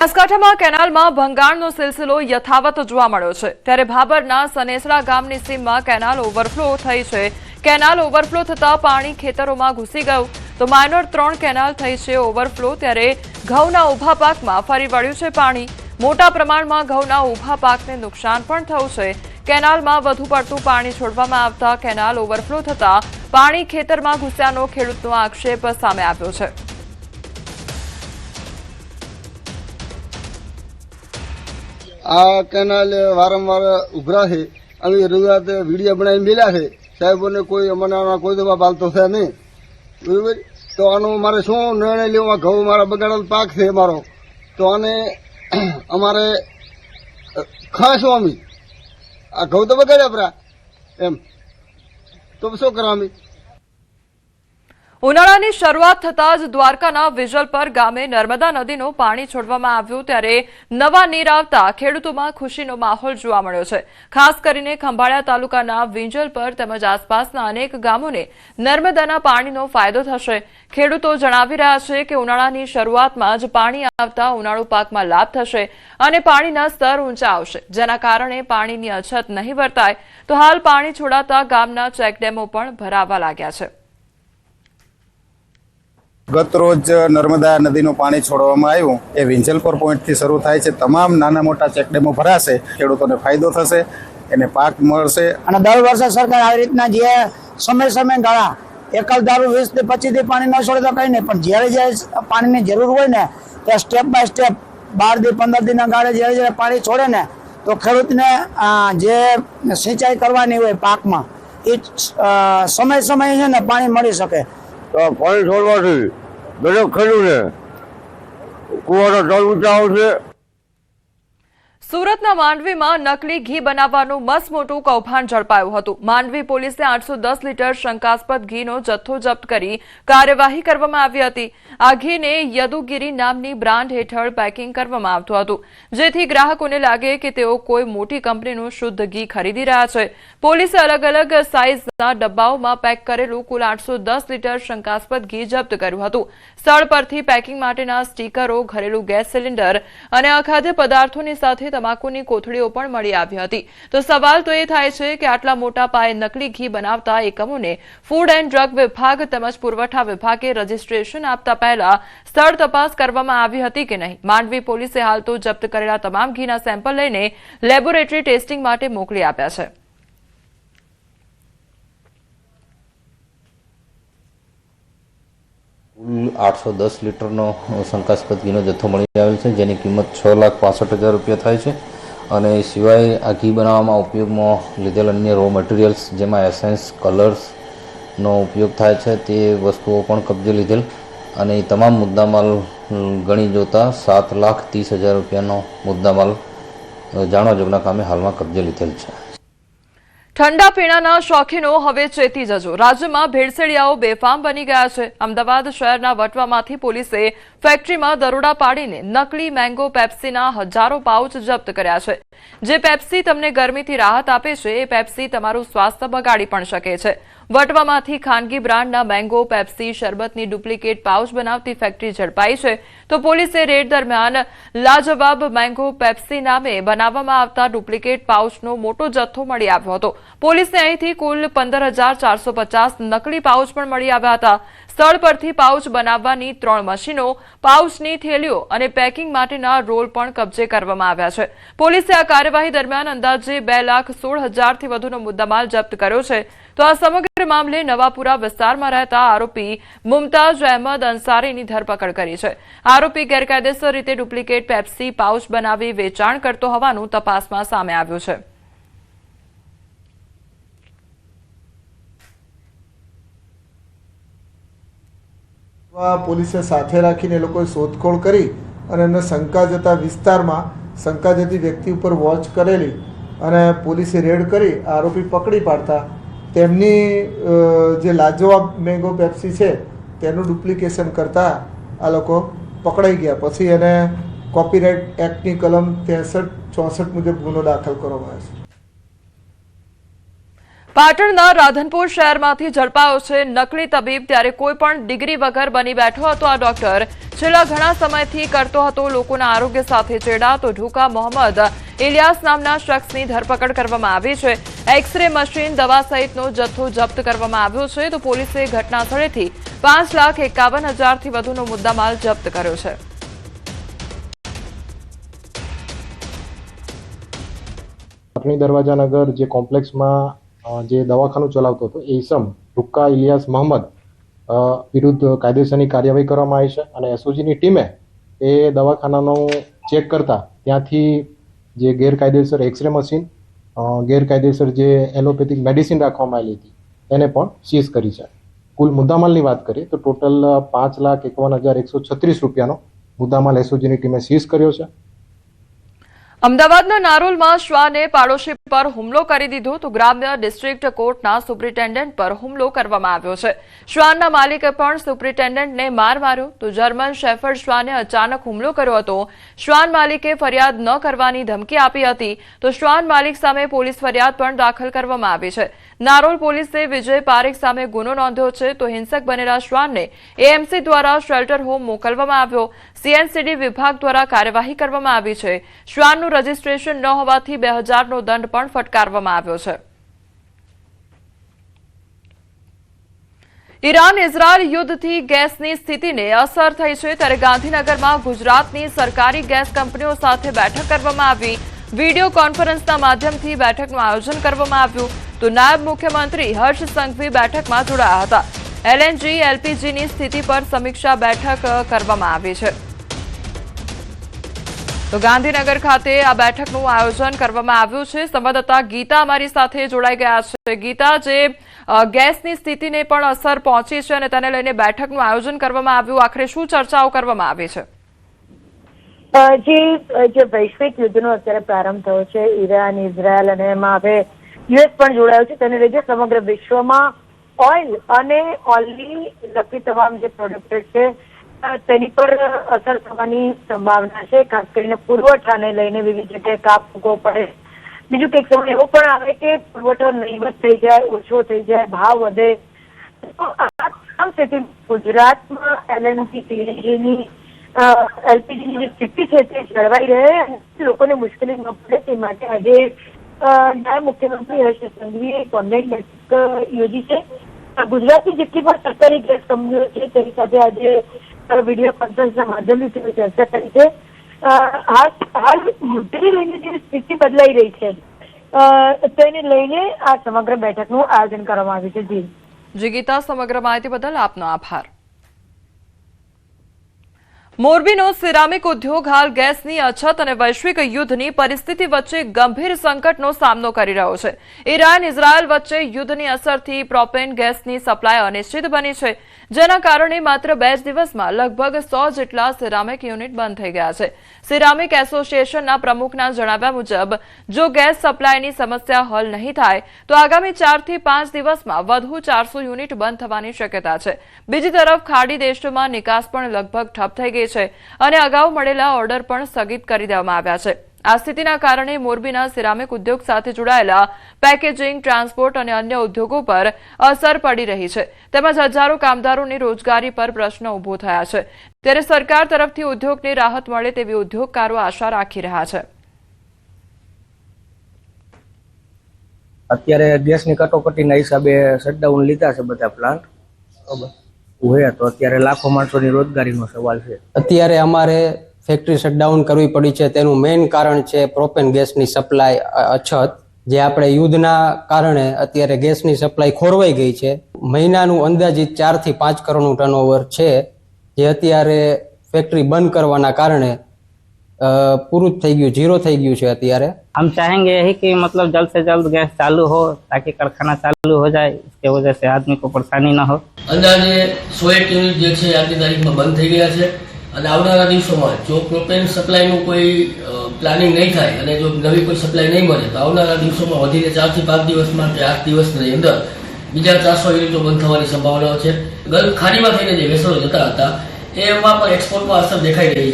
બનાસકાંઠામાં કેનાલમાં ભંગાણનો સિલસિલો યથાવત જોવા મળ્યો છે ત્યારે ભાબરના સનેસડા ગામની સીમમાં કેનાલ ઓવરફ્લો થઈ છે। કેનાલ ઓવરફ્લો થતા પાણી ખેતરોમાં ઘૂસી ગયું તો માઇનર 3 કેનાલ થઈ છે ઓવરફ્લો। ત્યારે ઘઉંના ઊભા પાકમાં ફરી વળ્યું છે પાણી। મોટા પ્રમાણમાં ઘઉંના ઊભા પાકને નુકસાન પણ થયું છે। કેનાલમાં વધુ પડતું પાણી છોડવામાં આવતા કેનાલ ઓવરફ્લો થતા પાણી ખેતરમાં ઘૂસ્યાનો ખેડૂતનો આક્ષેપ સામે આવ્યો છે। आ केनाल वारंवार उभरा है। अभी रविवार वीडियो बनाई मिला है साहेबों ने कोई अमना कोई दवा बालतो है नहीं बराबर। तो आनो मारे शू निर्णय लेवा घऊ मारा बगाड़ेल पाक है मारो तो आने अमारे खासो अमी आ घऊ तो बगाड्या परा एम तो शू करा अमी। ઉનાળાની શરૂઆત થતાં જ દ્વારકાના વિજલપર ગામે નર્મદા નદીનું પાણી છોડવામાં આવ્યું ત્યારે નવા નીર આવતા ખેડૂતોમાં ખુશીનો માહોલ જોવા મળ્યો છે। ખાસ કરીને ખંભાળિયા તાલુકાના વિજલપર તેમજ આસપાસના અનેક ગામોને નર્મદાના પાણીનો ફાયદો થશે। ખેડૂતો જણાવી રહ્યા છે કે ઉનાળાની શરૂઆતમાં જ પાણી આવતા ઉનાળુ પાકમાં લાભ થશે અને પાણીના સ્તર ઊંચા આવશે જેના કારણે પાણીની અછત નહીં વર્તાય। તો હાલ પાણી છોડાતા ગામના ચેકડેમો પણ ભરાવા लाग्યા છે। गत रोज नर्मदा नदीનું પાણી છોડવામાં આવ્યું એ વિંજલપર પોઈન્ટથી શરૂ થાય છે। તમામ નાના મોટા ચેકડેમો ભરાશે, ખેડૂતોને ફાયદો થશે, એને પાક મળશે અને દર વર્ષે સરકાર આવી રીતના જે સમય ગાળા એકલ ધારું 20 થી 25 થી પાણી ન છોડે તો કઈ નહીં, પણ જ્યારે પાણીની જરૂર હોય ને ત્યાં સ્ટેપ બાય સ્ટેપ 12 થી 15 દિનના ગાળે જ્યારે પાણી છોડે ને તો ખેડૂતને જે સિંચાઈ કરવાની હોય પાકમાં એ સમય છે ને પાણી મળી શકે। તો પાણી છોડવાથી દરેક ખેડૂતને કુવાના તળ ઊંચા આવશે। સુરતના માંડવીમાં નકલી ઘી બનાવવાનું મસમોટું કૌભાંડ ઝડપાયું હતું। માંડવી પોલીસે 810 લીટર શંકાસ્પદ ઘીનો જથ્થો જપ્ત કરી કાર્યવાહી કરવામાં આવી હતી। આ ઘીને યદુગીરી નામની બ્રાન્ડ હેઠળ પેકિંગ કરવામાં આવતું હતું જેથી ગ્રાહકોને લાગે કે તેઓ કોઈ મોટી કંપનીનું શુદ્ધ ઘી ખરીદી રહ્યા છે। પોલીસે અલગ અલગ સાઇઝના ડબ્બાઓમાં પેક કરેલું કુલ 810 લીટર શંકાસ્પદ ઘી જપ્ત કર્યું હતું। સ્થળ પરથી પેકિંગ માટેના સ્ટીકરો, ઘરેલું ગેસ સિલિન્ડર અને અખાદ્ય પદાર્થોની સાથે તમાકુની કોથળીઓ પણ મળી આવી હતી। તો સવાલ તો એ થાય છે કે આટલા મોટા પાયે નકલી ઘી બનાવતા એકમોને ફૂડ એન્ડ ડ્રગ વિભાગ તેમજ પુરવઠા વિભાગે રજીસ્ટ્રેશન આપતા પહેલા સ્થળ તપાસ કરવામાં આવી હતી કે નહીં। માંડવી પોલીસે હાલ તો જપ્ત કરેલા તમામ ઘીના સેમ્પલ લઈને લેબોરેટરી ટેસ્ટિંગ માટે મોકલી આપ્યા છે। 810 લીટરનો શંકાસ્પદ ઘીનો જથ્થો મળી આવેલ છે જેની કિંમત 6,65,000 રૂપિયા થાય છે અને એ સિવાય આ ઘી બનાવવામાં ઉપયોગમાં લીધેલ અન્ય રો મટીરિયલ્સ જેમાં એસેન્સ, કલર્સનો ઉપયોગ થાય છે તે વસ્તુઓ પણ કબજે લીધેલ અને એ તમામ મુદ્દામાલ ગણી જોતા 7,30,000 રૂપિયાનો મુદ્દામાલ જાણવા કામે હાલમાં કબજે લીધેલ છે। ઠંડા પીણાના શોખીનો હવે ચેતી જજો। રાજ્યમાં ભેળસેળિયાઓ બેફામ બની ગયા છે। અમદાવાદ શહેરના વટવામાંથી પોલીસે ફેક્ટરીમાં દરોડા પાડીને નકલી મેંગો પેપ્સીના હજારો પાઉચ જપ્ત કર્યા છે। જે પેપ્સી તમને ગરમીથી રાહત આપે છે એ પેપ્સી તમારું સ્વાસ્થ્ય બગાડી પણ શકે છે। વટવામાંથી ખાનગી બ્રાન્ડના મેંગો પેપ્સી શરબતની ડુપ્લિકેટ પાઉચ બનાવતી ફેક્ટરી ઝડપાઈ છે। તો પોલીસે રેડ દરમિયાન લાજવાબ મેંગો પેપ્સી નામે બનાવવામાં આવતા ડુપ્લિકેટ પાઉચનો મોટો જથ્થો મળી આવ્યો હતો। પોલીસને અહીંથી કુલ 15,450 નકલી પાઉચ પણ મળી આવ્યા હતા। સ્થળ પરથી પાઉચ બનાવવાની 3 મશીનો, પાઉચની થેલીઓ અને પેકિંગ માટેના રોલ પણ કબજે કરવામાં આવ્યા છે। પોલીસે આ કાર્યવાહી દરમિયાન અંદાજે 2,16,000 થી વધુનો મુદ્દામાલ જપ્ત કર્યો છે। તો આ સમગ્ર મામલે નવાપુરા વિસ્તારમાં રહેતા આરોપી મુમતાજ અહેમદ અંસારીની ધરપકડ કરી છે। આરોપી ગેરકાયદેસર રીતે ડુપ્લિકેટ પેપ્સી પાઉચ બનાવી વેચાણ કરતો હોવાનું તપાસમાં સામે આવ્યું છે। પોલીસે સાથે રાખીને એ લોકોએ શોધખોળ કરી અને એમને શંકા જતા વિસ્તારમાં શંકા જતી વ્યક્તિ ઉપર વોચ કરેલી અને પોલીસે રેડ કરી આરોપી પકડી પાડતા તેમની જે લાજવાબ મેંગો પેપ્સી છે તેનું ડુપ્લિકેશન કરતા આ લોકો પકડાઈ ગયા। પછી એને કોપીરાઇટ એક્ટની કલમ 63-64 મુજબ ગુનો દાખલ કરવામાં આવ્યો છે। પાટણના રાધનપુર શહેરમાંથી ઝડપાયો છે નકલી તબીબ. ત્યારે કોઈ પણ ડિગ્રી વગર બની બેઠો હતો આ ડોક્ટર. છેલ્લા ઘણા સમયથી કરતો હતો લોકોના આરોગ્ય સાથે ચેડા. તો ઢુકા મોહમ્મદ ઇલિયાસ નામના શખ્સની ધરપકડ કરવામાં આવી છે. એક્સરે મશીન, દવા સહિતનો જથ્થો જપ્ત કરવામાં આવ્યો છે. તો પોલીસે ઘટના સ્થળેથી 5,51,000થી વધુનો મુદ્દામાલ જપ્ત કર્યો છે. પાટણી દરવાજાનગર જે કોમ્પ્લેક્સમાં જે દવાખાનું ચલાવતો હતો એ ઇસમ ઢુક્કા ઇલિયાસ મોહમ્મદ વિરુદ્ધ કાયદેસરની કાર્યવાહી કરવામાં આવી છે અને એસઓજીની ટીમે એ દવાખાનાનું ચેક કરતા ત્યાંથી જે ગેરકાયદેસર એક્સરે મશીન, ગેરકાયદેસર જે એલોપેથિક મેડિસિન રાખવામાં આવેલી હતી એને પણ સીઝ કરી છે. કુલ મુદ્દામાલની વાત કરીએ તો ટોટલ 5,51,136 રૂપિયાનો મુદ્દામાલ એસઓજીની ટીમે સીઝ કર્યો છે. અમદાવાદના નારોલમાં શ્વાને પાડોશી પર હુમલો કરી દીધો. તો ગ્રામ્ય ડિસ્ટ્રિક્ટ કોર્ટના સુપ્રિન્ટેન્ડન્ટ પર હુમલો કરવામાં આવ્યો છે. શ્વાનના માલિકે પણ સુપ્રિન્ટેન્ડન્ટને માર માર્યો. તો જર્મન શેફર્ડ શ્વાને અચાનક હુમલો કર્યો હતો. શ્વાન માલિકે ફરિયાદ ન કરવાની ધમકી આપી હતી. તો શ્વાન માલિક સામે પોલીસ ફરિયાદ પણ દાખલ કરવામાં આવી છે. નારોલ પોલીસે વિજય પારેખ સામે ગુનો નોંધ્યો છે. તો હિંસક બનેલા શ્વાનને એએમસી દ્વારા શેલ્ટર હોમ મોકલવામાં આવ્યો. સીએનસીડી વિભાગ દ્વારા કાર્યવાહી કરવામાં આવી છે. શ્વાનનું રજીસ્ટ્રેશન ન હોવાથી 2,000નો દંડ પણ ફટકારવામાં આવ્યો છે. ઈરાન ઇઝરાયલ યુદ્ધથી ગેસની સ્થિતિને અસર થઈ છે. ત્યારે ગાંધીનગરમાં ગુજરાતની સરકારી ગેસ કંપનીઓ સાથે બેઠક કરવામાં આવી. વિડીયો કોન્ફરન્સના માધ્યમથી બેઠકનું આયોજન કરવામાં આવ્યું. તો નાયબ મુખ્યમંત્રી હર્ષ સંઘવી બેઠકમાં જોડાયા હતા. એલએનજી, એલપીજીની સ્થિતિ પર સમીક્ષા બેઠક કરવામાં આવી છે. તો ગાંધીનગર ખાતે આ બેઠકનું આયોજન કરવામાં આવ્યું છે. સંવાદદાતા ગીતા અમારી સાથે જોડાઈ ગયા છે. ગીતા, જે ગેસની સ્થિતિને પણ અસર પહોંચી છે અને તેને લઈને બેઠકનું આયોજન કરવામાં આવ્યું, આખરે શું ચર્ચાઓ કરવામાં આવી છે? જે વૈશ્વિક યુદ્ધનો અત્યારે પ્રારંભ થયો છે, ઈરાન, ઇઝરાયલ અને એમાં હવે યુએસ પણ જોડાયું છે, તેને લીધે સમગ્ર વિશ્વમાં ઓઇલ અને ઓઇલની લગતી તમામ જે પ્રોડક્ટ છે તેની પર અસર થવાની સંભાવના છે. ખાસ કરીને પુરવઠાને લઈને વિવિધ જગ્યાએ કાપ મૂકવો પડે. બીજું કંઈક સમય એવો પણ આવે કે પુરવઠો નહીવત થઈ જાય, ઓછો થઈ જાય, ભાવ વધે. આ સ્થિતિ ગુજરાતમાં એલએનજી, સીએનજીની, એલપીજીની જે સ્થિતિ છે તે જળવાઈ રહે અને લોકોને મુશ્કેલી ન પડે તે માટે આજે નાયબ મુખ્યમંત્રી હર્ષ સંઘવીએ એક ઓનલાઈન બેઠક યોજી છે. ગુજરાતની જેટલી પણ સરકારી ગેસ કંપનીઓ છે તેની સાથે આજે વિડીયો કોન્ફરન્સના માધ્યમથી ચર્ચા કરી છે. હાલ યુદ્ધને લઈને જે સ્થિતિ બદલાઈ રહી છે તેને લઈને આ સમગ્ર બેઠકનું આયોજન કરવામાં આવ્યું છે. જી ગીતા, સમગ્ર માહિતી બદલ આપનો આભાર. મોરબીનો સિરામિક ઉદ્યોગ હાલ ગેસની અછત અને વૈશ્વિક યુદ્ધની પરિસ્થિતિ વચ્ચે ગંભીર સંકટનો સામનો કરી રહ્યો છે. ઈરાન ઇઝરાયલ વચ્ચે યુદ્ધની અસરથી પ્રોપેન ગેસની સપ્લાય અનિશ્ચિત બની છે, જેના કારણે માત્ર 2 જ દિવસમાં લગભગ 100 જેટલા સિરામિક યુનિટ બંધ થઈ ગયા છે. સિરામિક એસોસિએશનના પ્રમુખના જણાવ્યા મુજબ જો ગેસ સપ્લાયની સમસ્યા હલ નહીં થાય તો આગામી 4 થી 5 દિવસમાં વધુ 400 યુનિટ બંધ થવાની શક્યતા છે. બીજી તરફ ખાડી દેશોમાં નિકાસ પણ લગભગ ઠપ થઈ ગઈ છે અને અગાઉ મળેલા ઓર્ડર પણ સ્થગિત કરી દેવામાં આવ્યા છે. આ સ્થિતિના કારણે મોરબીના સિરામિક ઉદ્યોગ સાથે જોડાયેલા પેકેજિંગ, ટ્રાન્સપોર્ટ અને અન્ય ઉદ્યોગો પર અસર પડી રહી છે. તેમજ હજારો કામદારોની રોજગારી પર પ્રશ્ન ઉભો થયા છે. ત્યારે સરકાર તરફથી ઉદ્યોગને રાહત મળે તેવી ઉદ્યોગકારો આશા રાખી રહ્યા છે. અત્યારે ગેસની કટોકટીના હિસાબે શટડાઉન લીધા છે બધા પ્લાન્ટ, બરાબર, તો અત્યારે લાખો માણસોની રોજગારીનો સવાલ છે. અત્યારે અમારે ફેક્ટરી શટડાઉન કરવી પડી છે. તેનું મેઇન કારણ છે પ્રોપેન ગેસની સપ્લાય અછત, જે આપણે યુદ્ધના કારણે અત્યારે ગેસની સપ્લાય ખોરવાઈ ગઈ છે. મહિનાનું અંદાજિત 4 થી 5 કરોડનું ટર્નઓવર છે, જે અત્યારે ફેક્ટરી બંધ કરવાના કારણે પૂરું થઈ ગયું, ઝીરો થઈ ગયું છે. અત્યારે हम चाहेंगे यही कि मतलब जल्द से जल्द गैस चालू हो ताकि कारखाना चालू हो जाए, इसके वजह से आदमी को परेशानी ना हो. अंदाजे 100 યુનિટ જે છે આજની તારીખમાં બંધ થઈ ગયા છે અને આવનારા દિવસોમાં જો પ્રોપેન સપ્લાયનું કોઈ પ્લાનિંગ નહીં થાય અને જો નવી કોઈ સપ્લાય નહીં મળે તો આવનારા દિવસોમાં વધીને 4 થી 5 દિવસમાં કે 8 દિવસની અંદર બીજા 400 યુનિટો બંધ થવાની સંભાવનાઓ છે. ગલ્ફ ખાડીમાં થઈને જે વેસલો જતા હતા એમાં પણ એક્સપોર્ટમાં અસર દેખાઈ રહી છે.